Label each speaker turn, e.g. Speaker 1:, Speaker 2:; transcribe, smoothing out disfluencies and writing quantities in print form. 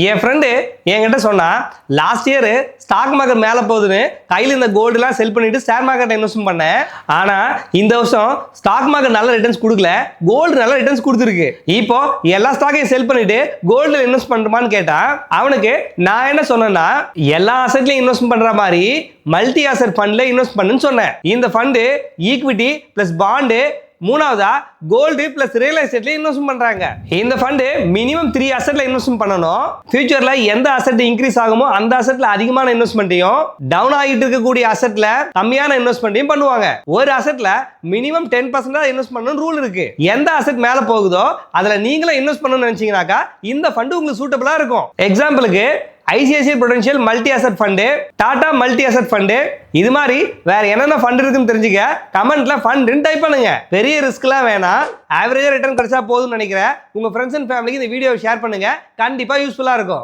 Speaker 1: என் friend என்கிட்ட சொன்னா last year stock market மேலே போகுதுன்னு கையில் இந்த கோல்டுலாம் செல் பண்ணிட்டு ஷேர் மார்க்கெட்டை இன்வெஸ்ட் பண்ணேன். ஆனால் இந்த வருஷம் ஸ்டாக் மார்க்கெட் நல்ல ரிட்டர்ன்ஸ் கொடுக்கல, கோல்டு நல்ல ரிட்டர்ன்ஸ் கொடுத்துருக்கு. இப்போ எல்லா ஸ்டாக்கையும் செல் பண்ணிட்டு கோல்டில் இன்வெஸ்ட் பண்ணுமான்னு கேட்டான். அவனுக்கு நான் என்ன சொன்னேன்னா, எல்லா அசெட்லையும் இன்வெஸ்ட் பண்ற மாதிரி மல்டி அசெட் ஃபண்ட்ல இன்வெஸ்ட் பண்ணுன்னு சொன்னேன். இந்த ஃபண்டு ஈக்விட்டி பிளஸ் பாண்டு, மூணாவதா கோல்டு பிளஸ் ரியல் எஸ்டேட்ல இன்வெஸ்ட் பண்றாங்க. இந்த ஃபண்டு மினிமம் 3 அசெட்ல இன்வெஸ்ட் பண்ணணும். ஃபியூச்சர்ல எந்த அசெட் இன்க்ரீஸ் ஆகுமோ அந்த அசெட்ல அதிகமான இன்வெஸ்ட்மெண்ட்டையும், டவுன் ஆகிட்டு இருக்கக்கூடிய அசெட்ல கம்மியான இன்வெஸ்ட்மெண்ட்டையும் பண்ணுவாங்க. ஒரு அசெட்ல மினிமம் 10% இன்வெஸ்ட் பண்ணணும் ரூல் இருக்கு. எந்த அசெட் மேல போகுதோ அதுல நீங்களும் இன்வெஸ்ட் பண்ணணும்னு நினைச்சீங்கன்னாக்கா இந்த ஃபண்டு உங்களுக்கு சூட்டபிளா இருக்கும். எக்ஸாம்பிளுக்கு ICICI Prudential multi asset fund, Tata multi asset fund, இது மாதிரி வேற என்னென்ன ஃபண்ட் இருக்குன்னு தெரிஞ்சுக்க கமெண்ட்ல ஃபண்டுன்னு டைப் பண்ணுங்க. பெரிய ரிஸ்க்லாம் வேணாம், ஆவரேஜா ரிட்டர்ன் கிடைச்சா போதும்னு நினைக்கிறேன். உங்க ஃப்ரெண்ட்ஸ் அண்ட் ஃபேமிலிக்கு இந்த வீடியோ ஷேர் பண்ணுங்க, கண்டிப்பா யூஸ்ஃபுல்லா இருக்கும்.